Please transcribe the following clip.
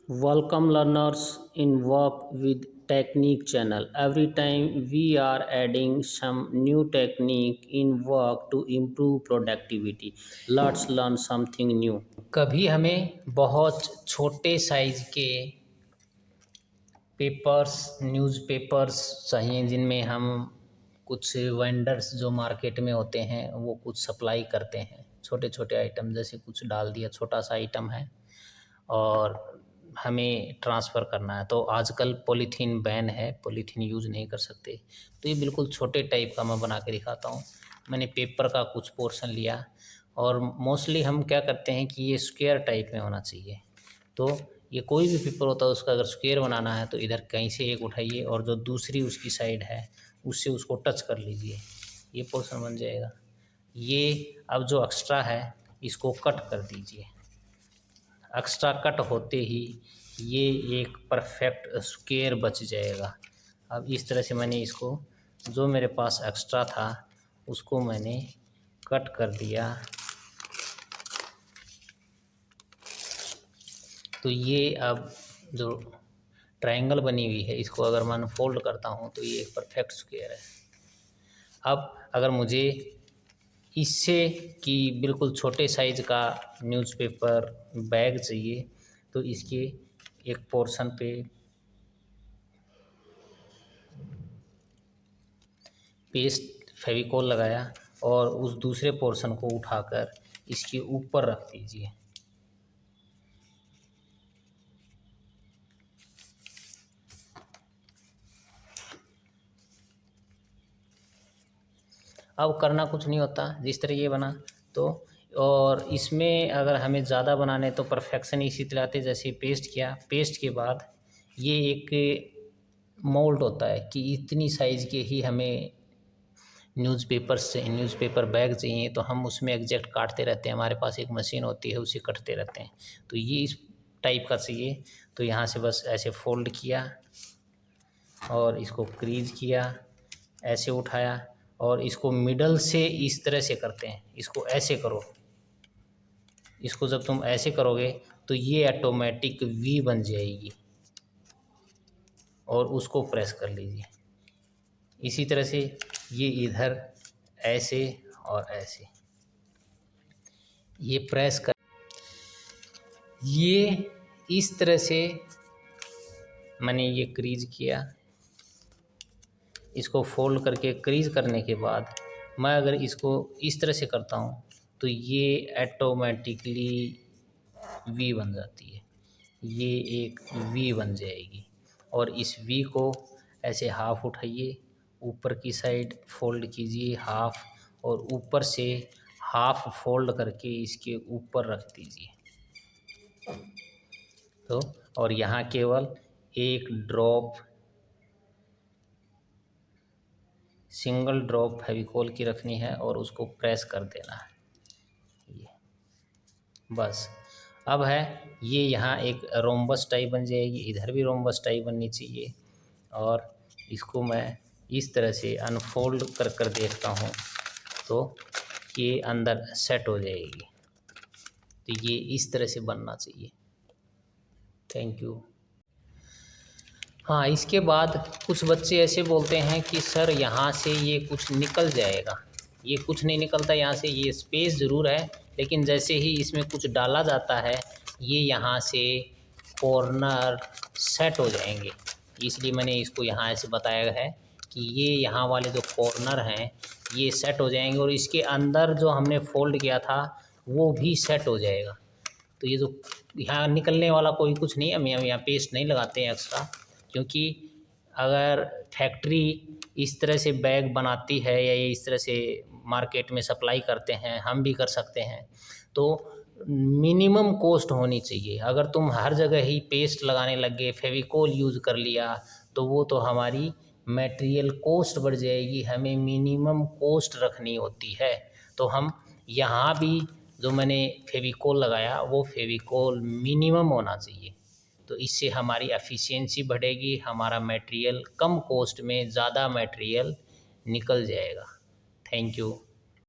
Welcome learners in Work with Technique channel. Every time we are adding some new technique in work to improve productivity. Let's learn something new. कभी हमें बहुत छोटे size के papers, newspapers चाहिए जिनमें हम कुछ वेंडर्स जो मार्केट में होते हैं वो कुछ सप्लाई करते हैं। छोटे छोटे आइटम जैसे कुछ डाल दिया, छोटा सा आइटम है और हमें ट्रांसफ़र करना है। तो आजकल पॉलीथीन बैन है, पॉलीथीन यूज़ नहीं कर सकते। तो ये बिल्कुल छोटे टाइप का मैं बना के दिखाता हूँ। मैंने पेपर का कुछ पोर्शन लिया और मोस्टली हम क्या करते हैं कि ये स्क्वायर टाइप में होना चाहिए। तो ये कोई भी पेपर होता है उसका अगर स्क्वायर बनाना है तो इधर कहीं से एक उठाइए और जो दूसरी उसकी साइड है उससे उसको टच कर लीजिए, ये पोर्शन बन जाएगा। ये अब जो एक्स्ट्रा है इसको कट कर दीजिए। एक्स्ट्रा कट होते ही ये एक परफेक्ट स्क्वायर बच जाएगा। अब इस तरह से मैंने इसको जो मेरे पास एक्स्ट्रा था उसको मैंने कट कर दिया। तो ये अब जो ट्रायंगल बनी हुई है इसको अगर मैं फोल्ड करता हूँ तो ये एक परफेक्ट स्क्वायर है। अब अगर मुझे इससे कि बिल्कुल छोटे साइज़ का न्यूज़पेपर बैग चाहिए तो इसके एक पोर्शन पे पेस्ट फेविकोल लगाया और उस दूसरे पोर्शन को उठाकर इसके ऊपर रख दीजिए। अब करना कुछ नहीं होता, जिस तरह ये बना तो। और इसमें अगर हमें ज़्यादा बनाने तो परफेक्शन इसी तरह आते जैसे पेस्ट किया। पेस्ट के बाद ये एक मोल्ड होता है कि इतनी साइज़ के ही हमें न्यूज़पेपर बैग चाहिए तो हम उसमें एग्जैक्ट काटते रहते हैं। हमारे पास एक मशीन होती है उसी कटते रहते हैं। तो ये इस टाइप का चाहिए तो यहाँ से बस ऐसे फोल्ड किया और इसको क्रीज किया, ऐसे उठाया और इसको मिडल से इस तरह से करते हैं। इसको ऐसे करो, इसको जब तुम ऐसे करोगे तो ये ऑटोमेटिक वी बन जाएगी और उसको प्रेस कर लीजिए। इसी तरह से ये इधर ऐसे और ऐसे ये प्रेस कर, ये इस तरह से मैंने ये क्रीज किया। इसको फोल्ड करके क्रीज करने के बाद मैं अगर इसको इस तरह से करता हूँ तो ये ऑटोमेटिकली वी बन जाती है। ये एक वी बन जाएगी और इस वी को ऐसे हाफ उठाइए, ऊपर की साइड फोल्ड कीजिए हाफ और ऊपर से हाफ फोल्ड करके इसके ऊपर रख दीजिए। तो और यहाँ केवल एक ड्रॉप, सिंगल ड्रॉप फेविकोल की रखनी है और उसको प्रेस कर देना है। ये बस अब है ये यहाँ एक रोम्बस टाइप बन जाएगी, इधर भी रोम्बस टाइप बननी चाहिए। और इसको मैं इस तरह से अनफोल्ड कर कर देखता हूँ तो ये अंदर सेट हो जाएगी। तो ये इस तरह से बनना चाहिए। Thank you. हाँ, इसके बाद कुछ बच्चे ऐसे बोलते हैं कि सर यहाँ से ये कुछ निकल जाएगा। ये कुछ नहीं निकलता यहाँ से, ये स्पेस ज़रूर है लेकिन जैसे ही इसमें कुछ डाला जाता है ये यहाँ से कॉर्नर सेट हो जाएंगे। इसलिए मैंने इसको यहाँ ऐसे बताया है कि ये यहाँ वाले जो कॉर्नर हैं ये सेट हो जाएंगे और इसके अंदर जो हमने फोल्ड किया था वो भी सेट हो जाएगा। तो ये जो यहाँ निकलने वाला कोई कुछ नहीं है, हम यहाँ पेस्ट नहीं लगाते हैं एक्स्ट्रा, क्योंकि अगर फैक्ट्री इस तरह से बैग बनाती है या ये इस तरह से मार्केट में सप्लाई करते हैं, हम भी कर सकते हैं, तो मिनिमम कॉस्ट होनी चाहिए। अगर तुम हर जगह ही पेस्ट लगाने लग गए, फेविकोल यूज़ कर लिया तो वो तो हमारी मटेरियल कॉस्ट बढ़ जाएगी। हमें मिनिमम कॉस्ट रखनी होती है। तो हम यहाँ भी जो मैंने फेविकोल लगाया वो फेविकोल मिनिमम होना चाहिए। तो इससे हमारी एफिशिएंसी बढ़ेगी, हमारा मटेरियल कम कॉस्ट में ज़्यादा मटेरियल निकल जाएगा। Thank you.